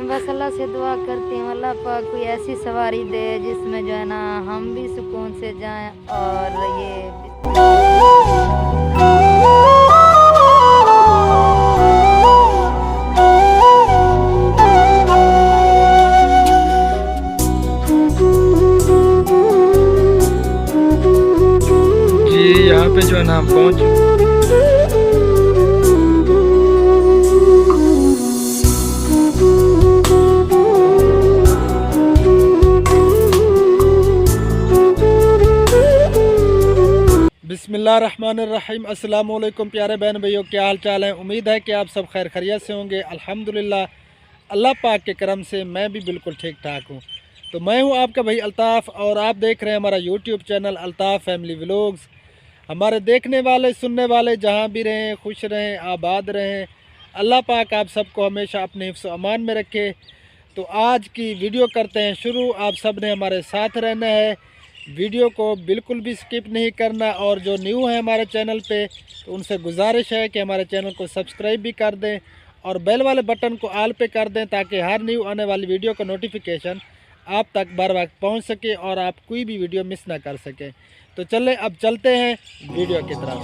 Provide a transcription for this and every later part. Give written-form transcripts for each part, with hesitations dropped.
बस अल्लाह से दुआ करती हूँ, अल्लाह पाक कोई ऐसी सवारी दे जिसमें जो है ना हम भी सुकून से जाएं और जी यहाँ पे जो है ना हम पहुँच बिस्मिल्लाहिर्रहमानिर्रहीम। अस्सलाम वालेकुम प्यारे बहन भाइयों, क्या हाल चाल है। उम्मीद है कि आप सब खैर खैरियत से होंगे। अल्हम्दुलिल्लाह अल्लाह पाक के करम से मैं भी बिल्कुल ठीक ठाक हूँ। तो मैं हूँ आपका भाई अल्ताफ़ और आप देख रहे हैं हमारा YouTube channel Altaf family vlogs. हमारे देखने वाले सुनने वाले जहाँ भी रहें खुश रहें आबाद रहें, अल्लाह पाक आप सबको हमेशा अपने हिफ्ज़ अमान में रखे। तो आज की वीडियो करते हैं शुरू। आप सब ने हमारे साथ रहना है, वीडियो को बिल्कुल भी स्किप नहीं करना। और जो न्यू है हमारे चैनल पे तो उनसे गुजारिश है कि हमारे चैनल को सब्सक्राइब भी कर दें और बेल वाले बटन को ऑल पे कर दें ताकि हर न्यू आने वाली वीडियो का नोटिफिकेशन आप तक बर वक्त पहुँच सके और आप कोई भी वीडियो मिस ना कर सकें। तो चलें अब चलते हैं वीडियो की तरफ।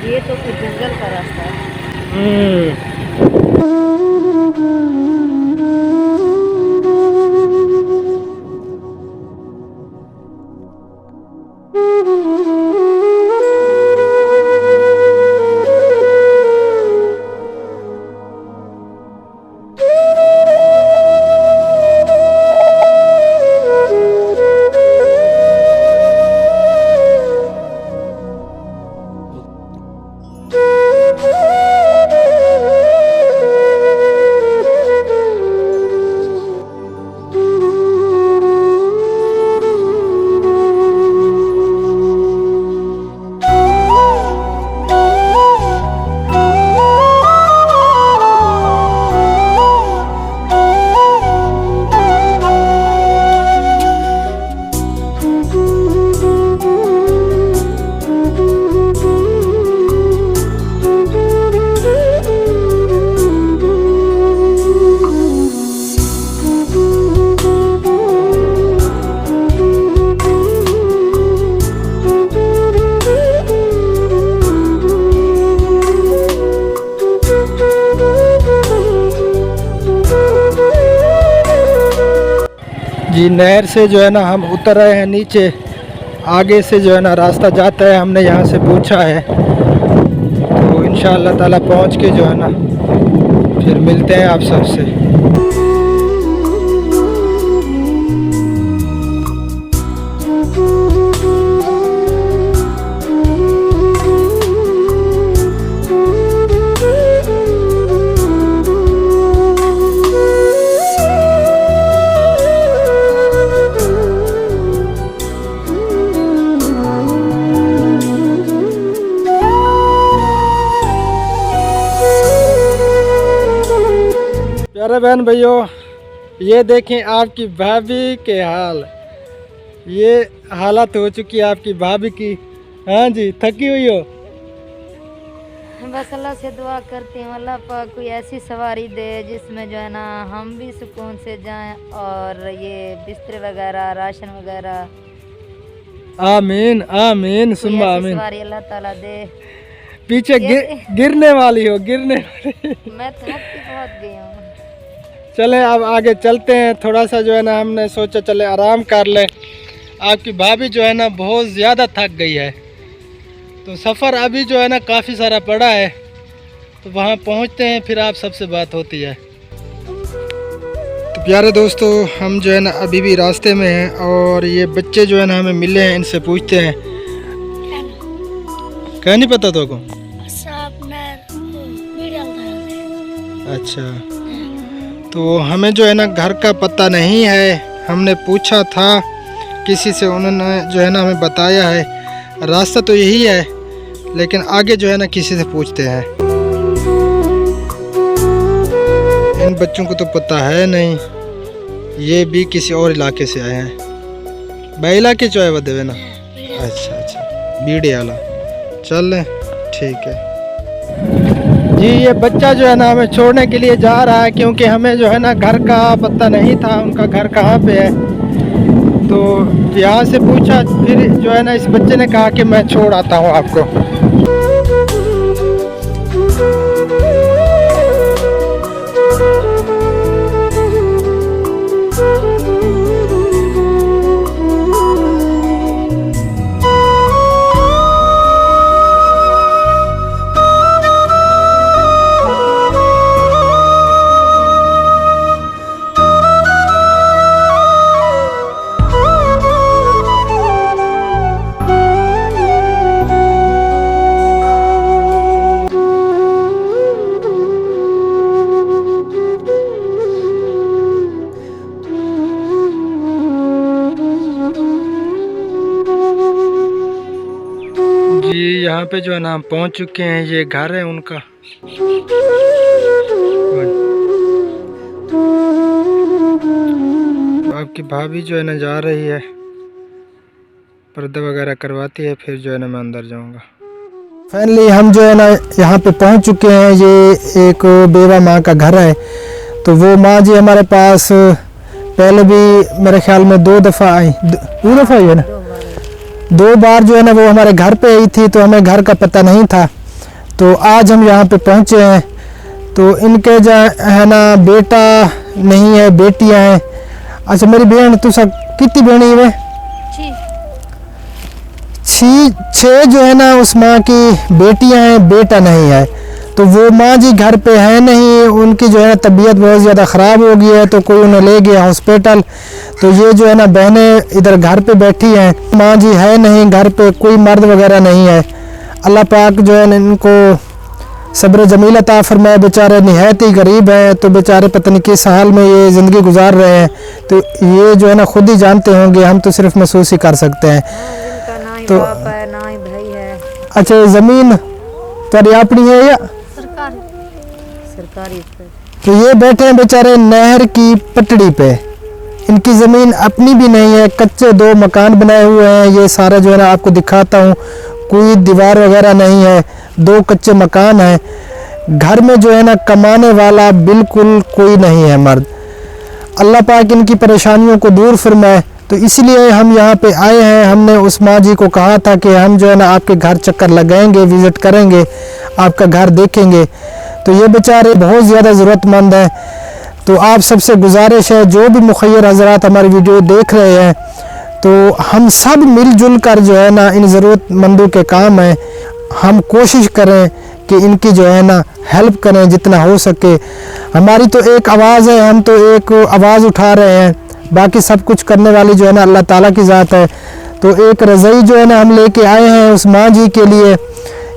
ये तो कुछ जंगल का रास्ता है। जी नहर से जो है ना हम उतर रहे हैं नीचे। आगे से जो है ना रास्ता जाता है, हमने यहाँ से पूछा है। तो इंशाअल्लाह ताला पहुँच के जो है ना फिर मिलते हैं आप सबसे। प्यारे बहन भैयों, ये देखें आपकी भाभी के हाल। ये हालत हो चुकी है आपकी भाभी की। हाँ जी, थकी हुई हो। बस अल्लाह से दुआ करती हूँ, अल्लाह पाक कोई ऐसी सवारी दे जिसमें जो है ना हम भी सुकून से जाएं और ये बिस्तर वगैरह राशन वगैरह आमीन आमीन कोई सुम्मा ऐसी आमीन। सवारी अल्लाह ताला दे। पीछे गिरने वाली हो, गिरने वाली। मैं थक के बहुत गई हूँ। चले अब आगे चलते हैं। थोड़ा सा जो है ना हमने सोचा चले आराम कर ले। आपकी भाभी जो है ना बहुत ज़्यादा थक गई है। तो सफ़र अभी जो है ना काफ़ी सारा पड़ा है, तो वहाँ पहुँचते हैं फिर आप सबसे बात होती है। तो प्यारे दोस्तों, हम जो है ना अभी भी रास्ते में हैं और ये बच्चे जो है ना हमें मिले हैं, इनसे पूछते हैं। क्या नहीं पता तो को? अच्छा, तो हमें जो है ना घर का पता नहीं है। हमने पूछा था किसी से, उन्होंने जो है ना हमें बताया है रास्ता तो यही है, लेकिन आगे जो है ना किसी से पूछते हैं। इन बच्चों को तो पता है नहीं, ये भी किसी और इलाके से आए हैं। बे इलाके जो है वो देवे ना। अच्छा अच्छा, बीड़े वाला। चल ठीक है जी। ये बच्चा जो है ना हमें छोड़ने के लिए जा रहा है, क्योंकि हमें जो है ना घर का पता नहीं था, उनका घर कहाँ पे है। तो यहाँ से पूछा, फिर जो है ना इस बच्चे ने कहा कि मैं छोड़ आता हूँ आपको। जी यहाँ पे जो है ना हम पहुँच चुके हैं, ये घर है उनका। आपकी भाभी जो है ना जा रही है, पर्दा वगैरह करवाती है, फिर जो है ना मैं अंदर जाऊंगा। फाइनली हम जो है ना यहाँ पे पहुँच चुके हैं। ये एक बेवा माँ का घर है। तो वो माँ जी हमारे पास पहले भी मेरे ख्याल में 2 दफ़ा आई, 2 दफ़ा आई है ना, 2 बार जो है ना वो हमारे घर पे आई थी, तो हमें घर का पता नहीं था। तो आज हम यहाँ पे पहुँचे हैं। तो इनके जो है ना बेटा नहीं है, बेटियाँ हैं। अच्छा मेरी बहन, तू सब कितनी बहनी है? 6 जो है ना उस माँ की बेटियाँ हैं, बेटा नहीं है। तो वो माँ जी घर पे है नहीं, उनकी जो है तबीयत बहुत ज़्यादा ख़राब हो गई है, तो कोई उन्हें ले गया हॉस्पिटल। तो ये जो है ना बहनें इधर घर पे बैठी हैं, माँ जी है नहीं घर पे, कोई मर्द वगैरह नहीं है। अल्लाह पाक जो है इनको सब्र जमील अता फरमाए। बेचारे निहायत ही गरीब हैं, तो बेचारे पता नहीं किस हाल में ये ज़िंदगी गुजार रहे हैं। तो ये जो है ना खुद ही जानते होंगे, हम तो सिर्फ महसूस ही कर सकते हैं। तो बाप है ना ही भाई है। अच्छा ये ज़मीन तेरी अपनी है या सरकारी? तो ये बैठे हैं बेचारे नहर की पटड़ी पे, इनकी ज़मीन अपनी भी नहीं है, कच्चे 2 मकान बनाए हुए हैं। ये सारा जो है ना आपको दिखाता हूँ, कोई दीवार वगैरह नहीं है, 2 कच्चे मकान हैं। घर में जो है ना कमाने वाला बिल्कुल कोई नहीं है मर्द। अल्लाह पाक इनकी परेशानियों को दूर फरमाए। तो इसलिए हम यहाँ पे आए हैं। हमने उस माँ जी को कहा था कि हम जो है ना आपके घर चक्कर लगाएंगे, विज़िट करेंगे, आपका घर देखेंगे। तो ये बेचारे बहुत ज़्यादा ज़रूरतमंद हैं। तो आप सबसे गुजारिश है, जो भी मुखय्यर हज़रात हमारी वीडियो देख रहे हैं, तो हम सब मिलजुल कर जो है ना इन ज़रूरतमंदों के काम हैं, हम कोशिश करें कि इनकी जो है ना हेल्प करें जितना हो सके। हमारी तो एक आवाज़ है, हम तो एक आवाज़ उठा रहे हैं, बाकी सब कुछ करने वाली जो है ना अल्लाह ताला की ज़ात है। तो एक रज़ाई जो है ना हम लेके आए हैं उस माँ जी के लिए,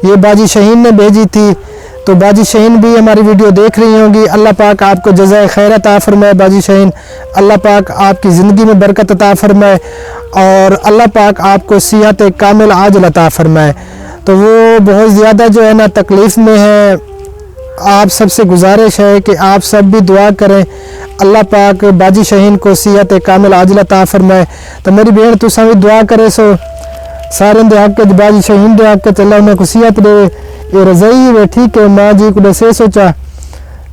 ये बाजी शहीन ने भेजी थी। तो बाजी शहीन भी हमारी वीडियो देख रही होंगी। अल्लाह पाक आपको जज़ाए खैर अता फरमाए। बाजी शहीन, अल्लाह पाक आपकी ज़िंदगी में बरकत अता फरमाए और अल्लाह पाक आपको सिहत कामिल आजिल अता फरमाए। तो वो बहुत ज़्यादा जो है ना तकलीफ़ में है। आप सबसे गुजारिश है कि आप सब भी दुआ करें, अल्लाह पाक बाजी शहीन को सिहत कामिल आजिल अता फरमाए। तो मेरी बहन तू भी दुआ करे सो सारे दे हक बाजी शहीन दे हक अल्लाह उन्हें को सिहत दे। ये रज़ाई वे ठीक है, माँ जी को दसे सोचा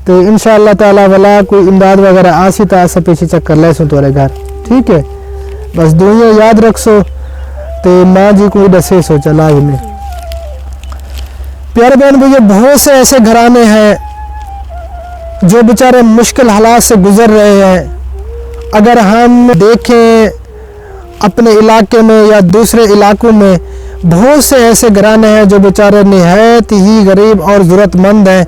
तो इंशाअल्लाह ताला वाला कोई इमदाद वगैरह आसी तो आसा पीछे चक्कर ले सो तोरे घर, ठीक है। बस दुनिया याद रख सो तो माँ जी को दसे सोचा लाही में। प्यारे बहन भैया, बहुत से ऐसे घराने हैं जो बेचारे मुश्किल हालात से गुजर रहे हैं। अगर हम देखें अपने इलाके में या दूसरे इलाकों में, बहुत से ऐसे घराने हैं जो बेचारे निहायत ही गरीब और ज़रूरतमंद हैं,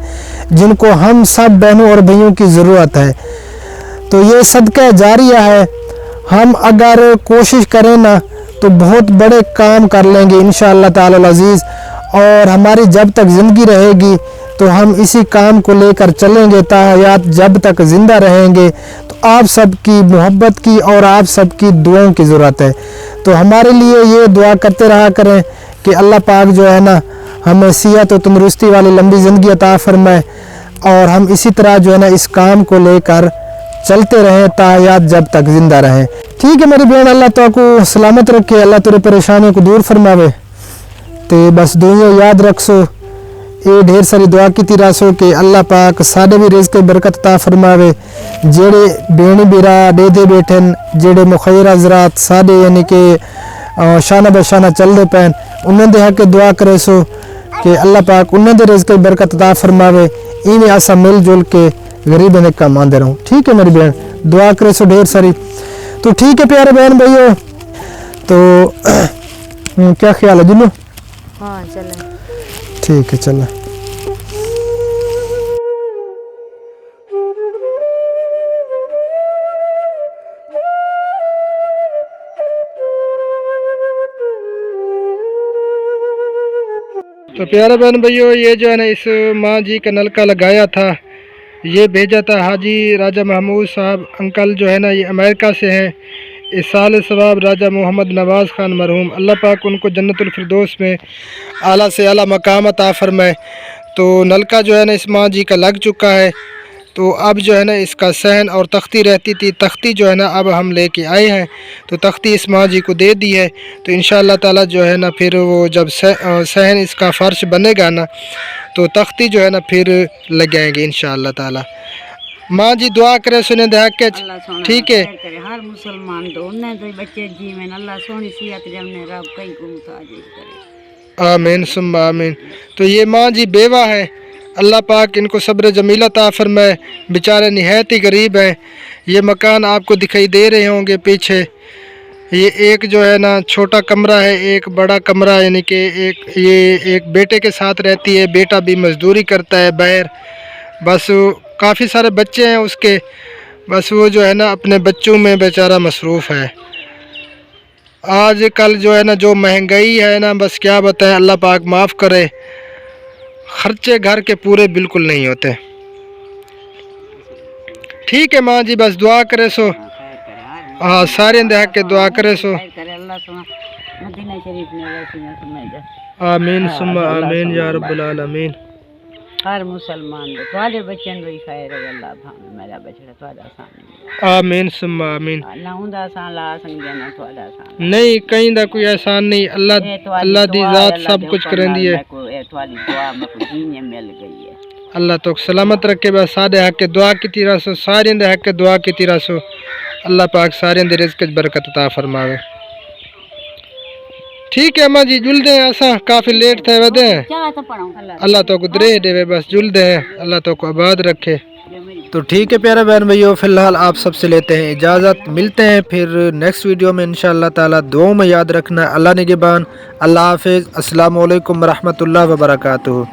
जिनको हम सब बहनों और भाइयों की ज़रूरत है। तो ये सदका जारिया है। हम अगर कोशिश करें ना तो बहुत बड़े काम कर लेंगे इंशाअल्लाह ताला अज़ीज़। और हमारी जब तक ज़िंदगी रहेगी तो हम इसी काम को लेकर चलेंगे ताहयात, जब तक ज़िंदा रहेंगे। तो आप सबकी मोहब्बत की और आप सबकी दुआओं की ज़रूरत है। तो हमारे लिए ये दुआ करते रहा करें कि अल्लाह पाक जो है ना हमें सेहत और तंदुरुस्ती वाली लंबी ज़िंदगी अता फरमाए और हम इसी तरह जो है ना इस काम को लेकर चलते रहें तायात जब तक ज़िंदा रहें। ठीक है मेरी बहन, अल्लाह तो को सलामत रखे, अल्लाह तेरे परेशानियों को दूर फरमावे। तो बस दुआ याद रखसो, ये ढेर सारी दुआ की तीरा सो कि अल्लाह पाक साढ़े भी रिज़्क़ बरकत अता फरमावे। जेड़े बेणी बिरा दे दे बैठन, जेड़े मुखैर हज़रात साढ़े यानी कि शाना बशाना चलते पैन, उन्होंने हक दुआ करे सो कि अल्लाह पाक उन्होंने रिज़्क़ बरकत अता फरमावे। इवें असा मिलजुल के गरीबों ने कम आते रहूँ। ठीक है मेरी बहन, दुआ करे सो ढेर सारी। तो ठीक है प्यारे बहन भाइयों, तो क्या ख्याल है जुल्लू? हाँ चलें। ठीक है चलो। तो प्यारे बहन भाइयों, ये जो है ना इस माँ जी का नलका लगाया था, ये भेजा था हाजी राजा महमूद साहब अंकल जो है ना, ये अमेरिका से हैं। इस साल सवाब राजा मोहम्मद नवाज़ ख़ान मरहूम, अल्लाह पाक उनको जन्नतुल फिरदौस में आला से आला मकाम अता फरमाए। तो नलका जो है ना इस माँ जी का लग चुका है। तो अब जो है ना इसका सहन और तख्ती रहती थी, तख्ती जो है ना अब हम लेके आए हैं। तो तख्ती इस माँ जी को दे दी है। तो इंशाअल्लाह ताला जो है ना फिर वो जब सहन इसका फ़र्श बनेगा ना, तो तख्ती जो है ना फिर लगाएंगे इंशाअल्लाह ताला। माँ जी दुआ करे सुने दे के, ठीक है। हर मुसलमान तो उन्हें तो बच्चे जीवन अल्लाह सोनी सियत जमने रब कहीं को मुताज करे। आमीन सुम्मा आमीन। तो ये माँ जी बेवा है, अल्लाह पाक इनको सब्र जमीला अता फरमाए, बेचारे निहायत ही गरीब हैं। ये मकान आपको दिखाई दे रहे होंगे पीछे, ये एक जो है ना छोटा कमरा है, एक बड़ा कमरा, यानी कि एक बेटे के साथ रहती है, बेटा भी मजदूरी करता है बाहर। बस काफ़ी सारे बच्चे हैं उसके, बस वो जो है ना अपने बच्चों में बेचारा मसरूफ़ है। आज कल जो है ना जो महंगाई है ना, बस क्या बताएं, अल्लाह पाक माफ़ करे, खर्चे घर के पूरे बिल्कुल नहीं होते। ठीक है माँ जी, बस दुआ करे सो, हाँ सारे देख के दुआ करे सो। आमीन सुम्मा आमीन या रब्बुल आलमीन। हर मुसलमान दे थोड़े बच्चन दी खैर है, अल्लाह भावे मेरा बच्चा थोड़ा आसान। आमीन सुम्मा आमीन। ना हुंदा आसान ला संगे ना थोड़ा आसान नहीं, कहीं दा कोई आसान नहीं, अल्लाह दी जात सब कुछ करेंदी है। को ए थोड़ी दुआ में को दीन मिल गई है। अल्लाह तो सलामत रखे, बस सारे हक के दुआ की तीरा सो, सारे दे हक के दुआ की तीरा सो, अल्लाह पाक सारे दे रिज़्क़ च बरकत अता फरमावे। ठीक है अम्मा जी, जुलदे हैं, असा काफ़ी लेट थे वदे, अल्लाह तो को दरे देवे, बस जुलदे हैं, अल्लाह तो को आबाद रखे। तो ठीक है प्यारे बहन भाइयों, फ़िलहाल आप सबसे लेते हैं इजाज़त, मिलते हैं फिर नेक्स्ट वीडियो में इंशाअल्लाह ताला। दुआ में याद रखना, अल्लाह निगहबान, अल्लाह हाफ़िज़, अस्सलामु अलैकुम रहमतुल्लाहि व बरकातुहू।